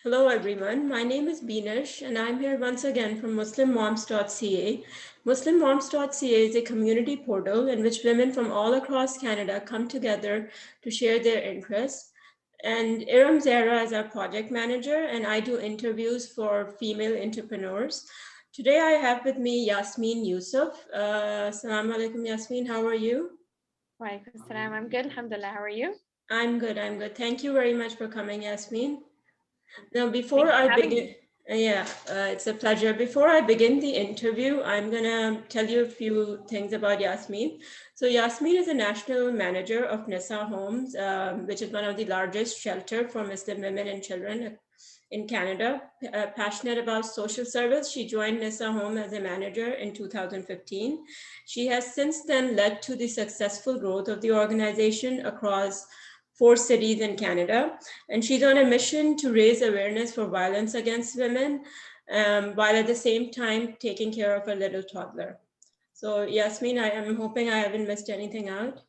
Hello everyone, my name is Beenish and I'm here once again from Moms.Ca. Moms.Ca is a community portal in which women from all across Canada come together to share their interests. And Iram Zara is our project manager and I do interviews for female entrepreneurs. Today I have with me Yasmine Youssef. Assalamu alaikum Yasmine, how are you? Walaikum salam. I'm good. Alhamdulillah. How are you? I'm good. Thank you very much for coming, Yasmine. Now, Thank before you I for having me. begin, it's a pleasure. Before I begin the interview, I'm gonna tell you a few things about Yasmine. So, Yasmine is a national manager of Nisa Homes, which is one of the largest shelter for Muslim women and children in Canada. Passionate about social service, she joined Nisa Home as a manager in 2015. She has since then led to the successful growth of the organization across four cities in Canada. And she's on a mission to raise awareness for violence against women while at the same time taking care of a little toddler. So, Yasmin, I am hoping I haven't missed anything out.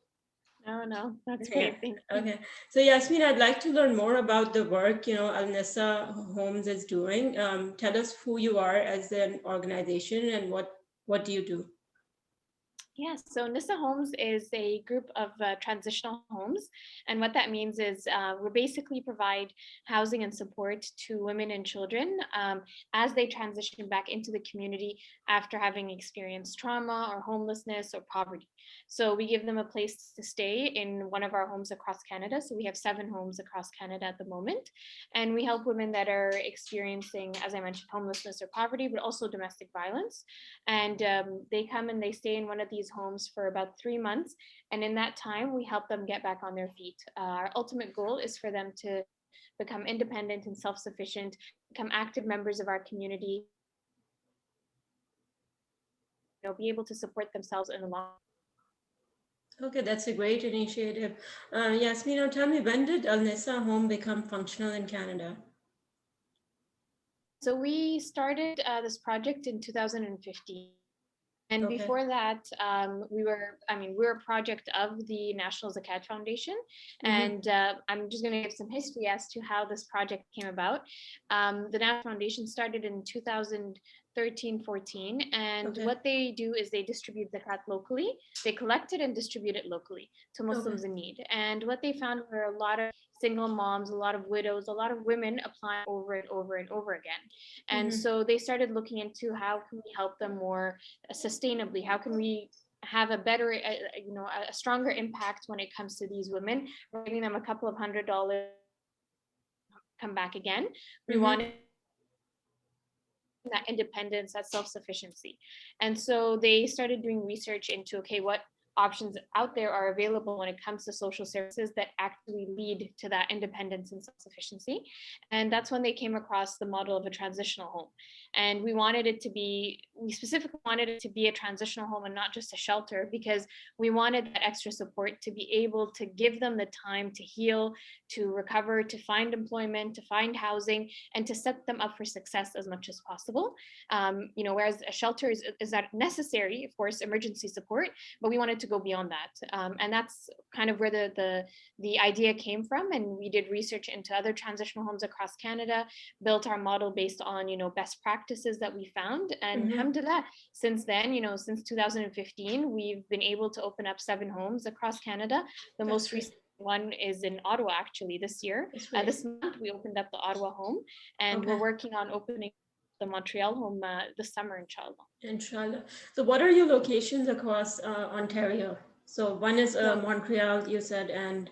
No, that's Yeah. great. Thank you. Okay. So, Yasmin, I'd like to learn more about the work Al Nisa Homes is doing. Tell us who you are as an organization and what do you do? Yeah, so Nisa Homes is a group of transitional homes. And what that means is we basically provide housing and support to women and children as they transition back into the community after having experienced trauma or homelessness or poverty. So we give them a place to stay in one of our homes across Canada. So we have 7 homes across Canada at the moment. And we help women that are experiencing, as I mentioned, homelessness or poverty, but also domestic violence. And they come and they stay in one of these homes for about 3 months. And in that time, we help them get back on their feet. Our ultimate goal is for them to become independent and self-sufficient, become active members of our community, be able to support themselves in the long. Okay, that's a great initiative. Yasmin, now tell me, when did Al Nisa Home become functional in Canada? So we started this project in 2015. And Okay. before that, we were a project of the National Zakat Foundation. Mm-hmm. And I'm just going to give some history as to how this project came about. The National Foundation started in 2013-14. And Okay. what they do is they distribute zakat locally. They collect it and distribute it locally to Okay. Muslims in need. And what they found were a lot of single moms, a lot of widows, a lot of women applying over and over and over again. And Mm-hmm. so they started looking into how can we help them more sustainably, how can we have a better a stronger impact when it comes to these women. We're giving them a couple of $100 come back again. We Mm-hmm. wanted that independence, that self-sufficiency. And so they started doing research into, okay, what options out there are available when it comes to social services that actually lead to that independence and self-sufficiency. And that's when they came across the model of a transitional home. And we specifically wanted it to be a transitional home and not just a shelter, because we wanted that extra support to be able to give them the time to heal, to recover, to find employment, to find housing, and to set them up for success as much as possible. Whereas a shelter is that necessary, of course, emergency support, but we wanted to go beyond that. And that's kind of where the idea came from. And we did research into other transitional homes across Canada, built our model based on, best practices that we found. And Mm-hmm. alhamdulillah, since then, since 2015, we've been able to open up 7 homes across Canada. The That's most great. recent one is in Ottawa, actually, this year. That's great. This month, we opened up the Ottawa home, and we're Okay. working on opening the Montreal home this summer, inshallah. Inshallah. So, what are your locations across Ontario? So, one is So Montreal, you said, and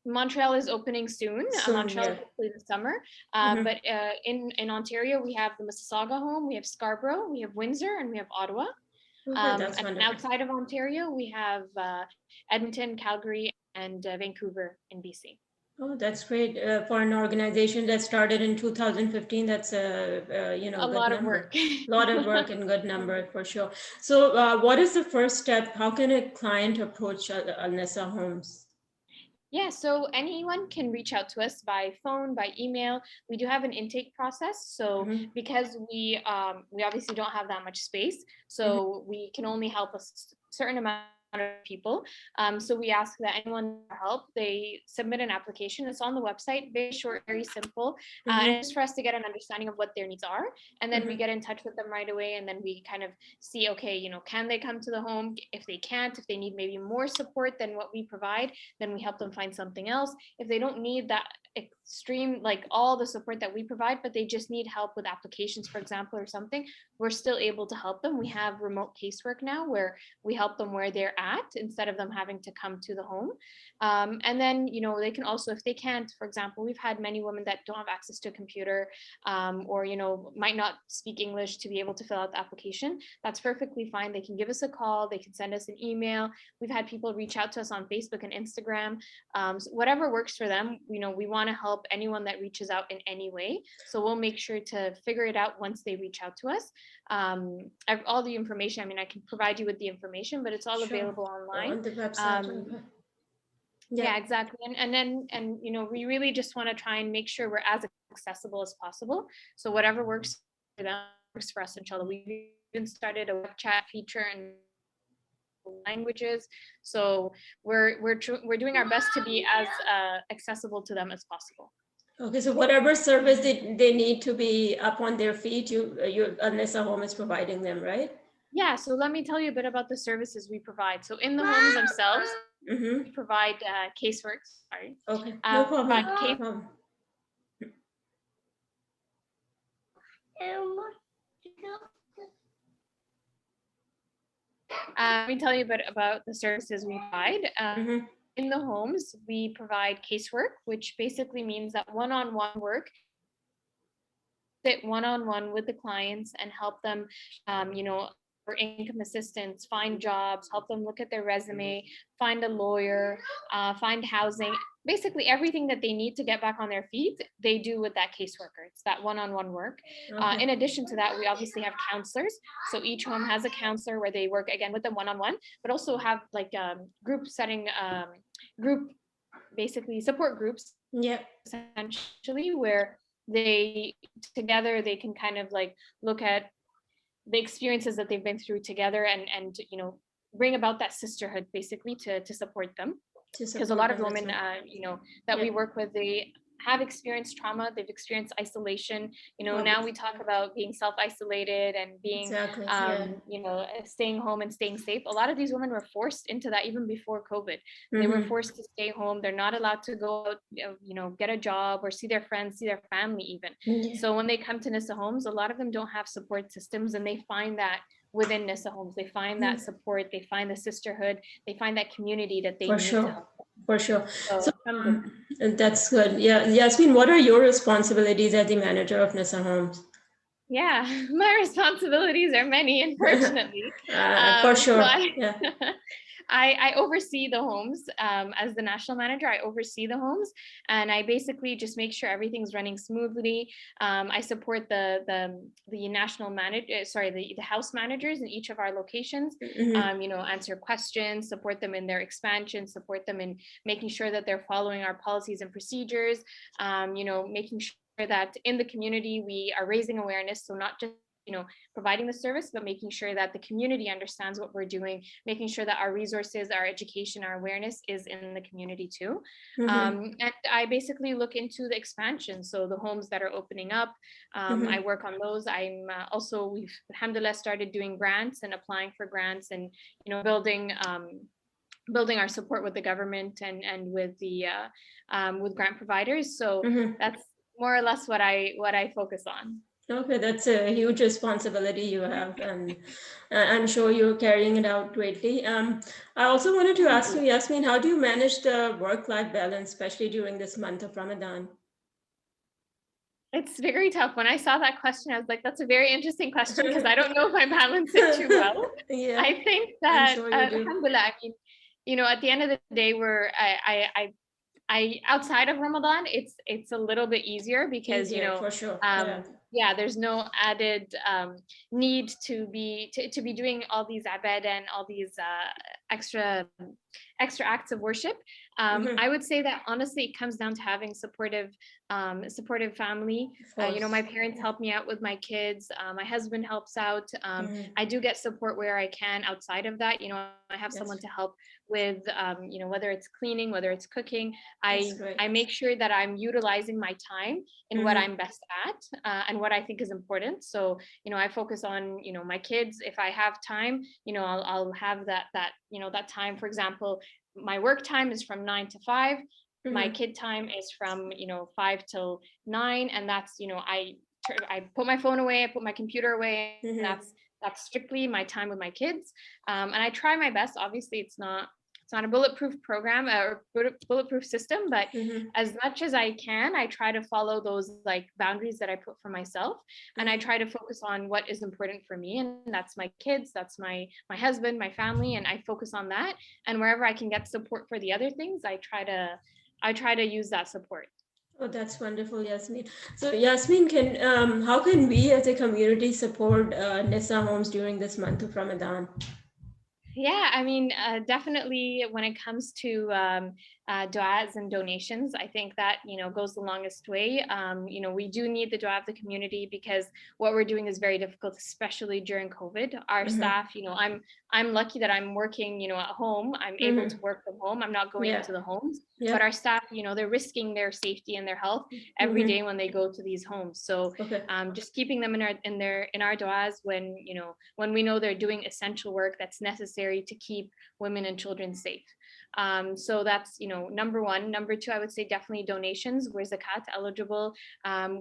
Montreal is opening soon. soon, Montreal is yeah. hopefully this summer. Mm-hmm. But in Ontario, we have the Mississauga home, we have Scarborough, we have Windsor, and we have Ottawa. Okay, that's And wonderful. outside of Ontario, we have Edmonton, Calgary, and Vancouver in BC. Oh, that's great. For an organization that started in 2015, that's a A good lot of number. work. Lot of work and good number for sure. So, what is the first step? How can a client approach Al-Nisa Homes? Yeah, so anyone can reach out to us by phone, by email. We do have an intake process. So Mm-hmm. because we obviously don't have that much space, Mm-hmm. so we can only help a certain amount people. So we ask that anyone help, they submit an application. It's on the website, very short, very simple, and just for us to get an understanding of what their needs are. And then we get in touch with them right away. And then we kind of see, okay, you know, can they come to the home? If they can't, if they need maybe more support than what we provide, then we help them find something else. If they don't need that extreme, like all the support that we provide, but they just need help with applications, for example, or something, we're still able to help them. We have remote casework now where we help them where they're at instead of them having to come to the home. And then, you know, they can also, if they can't, for example, we've had many women that don't have access to a computer, or, you know, might not speak English to be able to fill out the application. That's perfectly fine. They can give us a call. They can send us an email. We've had people reach out to us on Facebook and Instagram. So whatever works for them, you know, we want to help anyone that reaches out in any way. So we'll make sure to figure it out once they reach out to us. All the information, I mean, I can provide you with the information, but it's all available online. On the website. Okay. Yeah, exactly. And you know, we really just want to try and make sure we're as accessible as possible. So whatever works for them works for us, inshallah. We even started a web chat feature in languages. So we're doing our best to be as accessible to them as possible. Okay, so whatever service they need to be up on their feet, Nisa Home is providing them, right? Yeah, so let me tell you a bit about the services we provide. So in the homes themselves, we provide casework. Sorry. Okay, no problem. Let me tell you a bit about the services we provide. In the homes, we provide casework, which basically means that one-on-one work, sit one-on-one with the clients and help them, you know, for income assistance, find jobs, help them look at their resume, find a lawyer, find housing, basically everything that they need to get back on their feet, they do with that caseworker. It's that one-on-one work. In addition to that, we obviously have counselors. So each home has a counselor where they work again with them one-on-one, but also have like group setting, group, basically support groups, essentially, where they together, they can kind of like look at the experiences that they've been through together and you know, bring about that sisterhood basically to support them. Because a lot of women, you know, that we work with, they have experienced trauma, they've experienced isolation. You know, now we talk about being self-isolated and being, you know, staying home and staying safe. A lot of these women were forced into that even before COVID. They were forced to stay home. They're not allowed to go out, you know, get a job or see their friends, see their family even. So when they come to Nisa Homes, a lot of them don't have support systems, and they find that within Nisa Homes. They find that support, they find the sisterhood, they find that community that they need to help. For sure. So that's good. Yeah, Yasmine, what are your responsibilities as the manager of Nisa Homes? Yeah, my responsibilities are many, unfortunately. For sure. I oversee the homes as the national manager. I oversee the homes, and I basically just make sure everything's running smoothly. I support the national manager, the house managers in each of our locations. You know, answer questions, support them in their expansion, support them in making sure that they're following our policies and procedures. You know, making sure that in the community we are raising awareness, so not just, you know, providing the service, but making sure that the community understands what we're doing, making sure that our resources, our education, our awareness is in the community too. And I basically look into the expansion, so the homes that are opening up, I work on those. I'm also, we've alhamdulillah started doing grants and applying for grants, and, you know, building our support with the government and with the with grant providers. So that's more or less what I focus on. Okay, that's a huge responsibility you have, and I'm sure you're carrying it out greatly. I also wanted to ask you, Yasmine, how do you manage the work-life balance, especially during this month of Ramadan? It's very tough. When I saw that question, I was like, that's a very interesting question, because I don't know if I balance it too well. I think that, alhamdulillah, I mean, you know, at the end of the day, I outside of Ramadan, it's a little bit easier because, you know, for sure. There's no added need to be doing all these abad and all these extra extra acts of worship. I would say that honestly, it comes down to having supportive family. My parents help me out with my kids. My husband helps out. I do get support where I can outside of that. I have someone to help with, whether it's cleaning, whether it's cooking. I make sure that I'm utilizing my time in what I'm best at, and what I think is important. So, I focus on, my kids. If I have time, I'll have that time. For example, my work time is from 9 to 5. My kid time is from 5 till 9, and that's I put my phone away, I put my computer away, and that's strictly my time with my kids. And I try my best. Obviously, it's not a bulletproof program or bulletproof system, but as much as I can, I try to follow those like boundaries that I put for myself, and I try to focus on what is important for me, and that's my kids, that's my husband, my family, and I focus on that. And wherever I can get support for the other things, I try to use that support. Oh, that's wonderful, Yasmine. So, Yasmine, how can we as a community support Nisa Homes during this month of Ramadan? Yeah, I mean, definitely when it comes to du'as and donations, I think that, goes the longest way. We do need the du'a of the community, because what we're doing is very difficult, especially during COVID. Our staff, I'm lucky that I'm working, at home. I'm able to work from home. I'm not going into the homes, but our staff, they're risking their safety and their health every day when they go to these homes. So just keeping them in our du'as when we know they're doing essential work that's necessary to keep women and children safe. So that's, number one. Number two, I would say definitely donations. We're zakat eligible.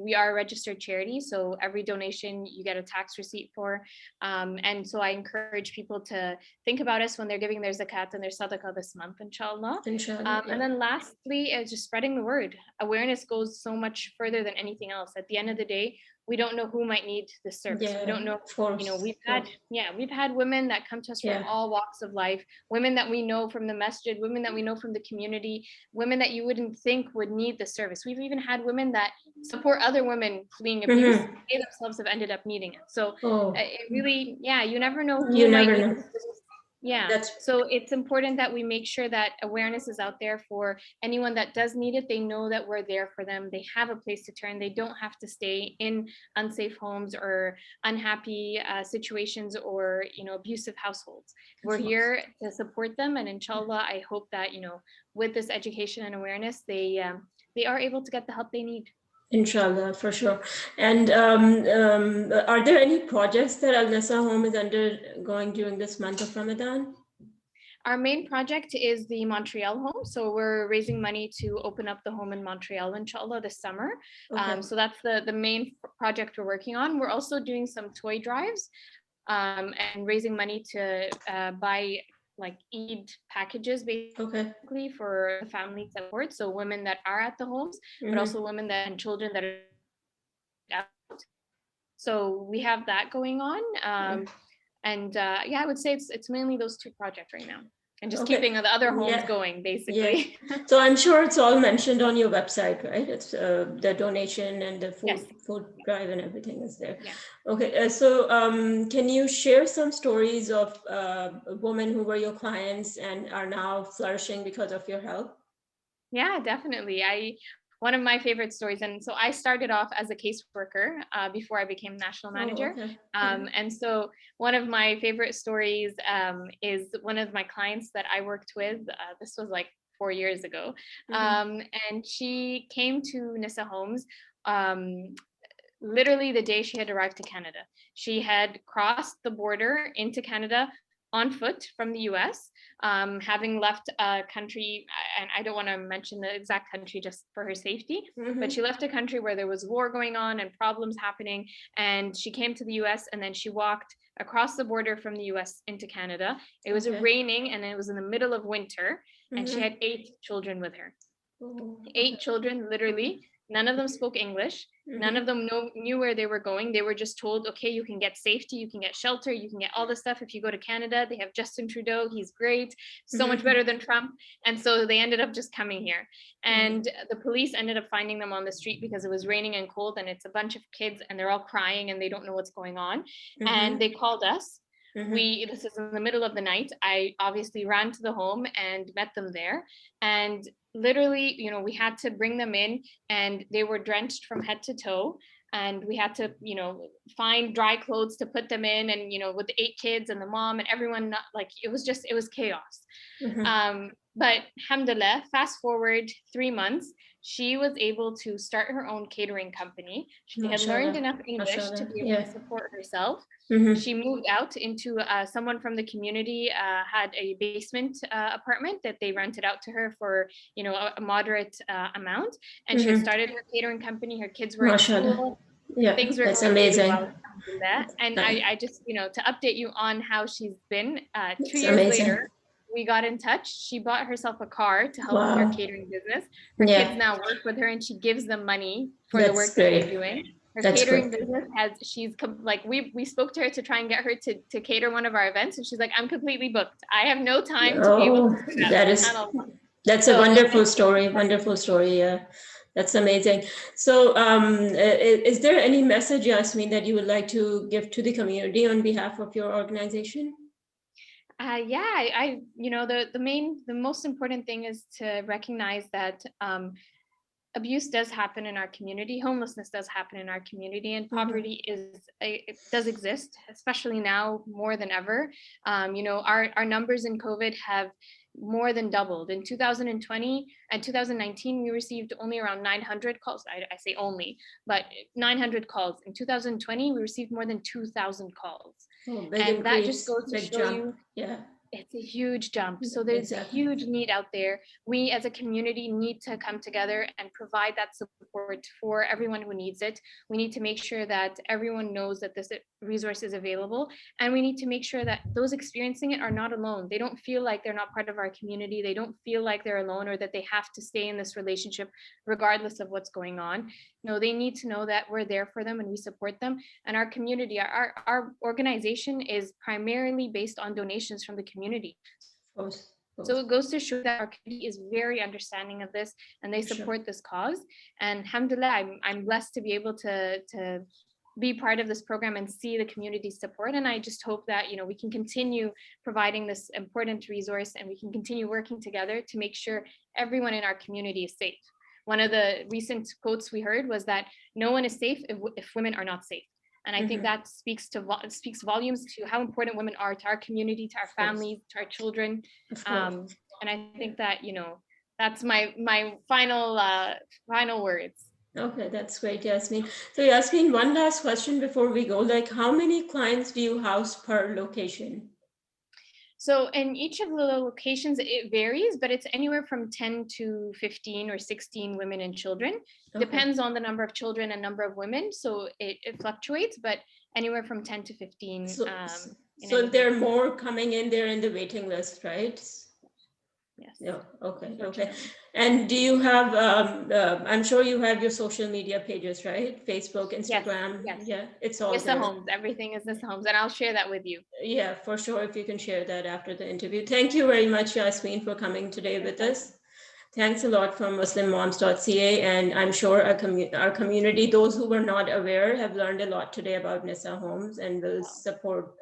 We are a registered charity, so every donation you get a tax receipt for. And so I encourage people to think about us when they're giving their zakat and their sadaqah this month, inshallah. And then lastly is just spreading the word. Awareness goes so much further than anything else. At the end of the day, we don't know who might need this service. We don't know, we've had women that come to us from all walks of life, women that we know from the masjid, women that we know from the community, women that you wouldn't think would need the service. We've even had women that support other women fleeing abuse. They themselves have ended up needing it. So it really, you never know who might need this service. So it's important that we make sure that awareness is out there for anyone that does need it. They know that we're there for them. They have a place to turn. They don't have to stay in unsafe homes or unhappy situations or abusive households. We're here to support them, and inshallah, I hope that with this education and awareness, they are able to get the help they need. Inshallah, for sure. And are there any projects that Al Nisa Home is undergoing during this month of Ramadan? Our main project is the Montreal home. So we're raising money to open up the home in Montreal, inshallah, this summer. So that's the main project we're working on. We're also doing some toy drives and raising money to buy like Eid packages basically for the family support. So women that are at the homes, but also women and children that are out. So we have that going on. And I would say it's mainly those two projects right now, and just keeping the other homes going, basically. So I'm sure it's all mentioned on your website, right? It's the donation and the food drive and everything is there. Okay, so can you share some stories of women who were your clients and are now flourishing because of your help? Yeah, definitely. One of my favorite stories, and so I started off as a caseworker before I became national manager. And so one of my favorite stories is one of my clients that I worked with. This was like 4 years ago. And she came to Nisa Homes literally the day she had arrived to Canada. She had crossed the border into Canada on foot from the US, having left a country, and I don't want to mention the exact country just for her safety, but she left a country where there was war going on and problems happening, and she came to the US, and then she walked across the border from the US into Canada. It was raining, and it was in the middle of winter, and she had 8 children with her. 8 children, literally. None of them spoke English. None of them knew where they were going. They were just told, okay, you can get safety, you can get shelter, you can get all this stuff if you go to Canada. They have Justin Trudeau. He's great, so much better than Trump. And so they ended up just coming here. And the police ended up finding them on the street because it was raining and cold, and it's a bunch of kids, and they're all crying, and they don't know what's going on. And they called us. This is in the middle of the night. I obviously ran to the home and met them there. And literally, you know, we had to bring them in and they were drenched from head to toe. And we had to, you know, find dry clothes to put them in. And, you know, with the 8 kids and the mom and everyone, not like, it was chaos. But alhamdulillah, fast forward 3 months, she was able to start her own catering company. She had learned enough English to be able to support herself. She moved out into someone from the community had a basement apartment that they rented out to her for, you know, a moderate amount. And she had started her catering company. Her kids were in school. Yeah, things were that's going amazing. really well. And I just, you know, to update you on how she's been, 2 years amazing. later, we got in touch. She bought herself a car to help with her catering business. Her kids now work with her and she gives them money for the work that they're doing. Her catering business we spoke to her to try and get her to cater one of our events. And she's like, I'm completely booked. I have no time to be able to do that. That's a wonderful story. Wonderful story. Yeah. That's amazing. So is there any message, Yasmine, that you would like to give to the community on behalf of your organization? I you know, the most important thing is to recognize that abuse does happen in our community, homelessness does happen in our community, and poverty it does exist, especially now more than ever. You know, our numbers in COVID have more than doubled. In 2020 and 2019, we received only around 900 calls. I say only, but 900 calls. In 2020, we received more than 2,000 calls. And that just goes to show you, it's a huge jump. So there's a huge need out there. We as a community need to come together and provide that support for everyone who needs it. We need to make sure that everyone knows that this resource is available. And we need to make sure that those experiencing it are not alone. They don't feel like they're not part of our community. They don't feel like they're alone or that they have to stay in this relationship regardless of what's going on. No, they need to know that we're there for them and we support them. And our community, our organization is primarily based on donations from the community. So it goes to show that our community is very understanding of this and they support this cause. And alhamdulillah, I'm blessed to be able to be part of this program and see the community support. And I just hope that, you know, we can continue providing this important resource and we can continue working together to make sure everyone in our community is safe. One of the recent quotes we heard was that no one is safe if women are not safe. And I think that speaks volumes to how important women are to our community, to our families, to our children. And I think that, you know, that's my final words. Okay, that's great, Yasmine. So Yasmine, one last question before we go, like how many clients do you house per location? So in each of the locations, it varies, but it's anywhere from 10 to 15 or 16 women and children. Depends on the number of children and number of women. So it fluctuates, but anywhere from 10 to 15. So if there are more coming in, they're in the waiting list, right? Yes. Yeah. Okay. And do you have, I'm sure you have your social media pages, right? Facebook, Instagram. Yes. Yeah, it's all Nisa Homes. Everything is Nisa Homes. And I'll share that with you. Yeah, for sure. If you can share that after the interview. Thank you very much, Yasmine, for coming today with us. Thanks a lot from Moms.Ca. And I'm sure our community, those who were not aware, have learned a lot today about Nisa Homes and will support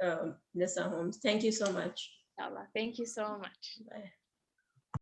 Nisa Homes. Thank you so much. Thank you so much. Bye.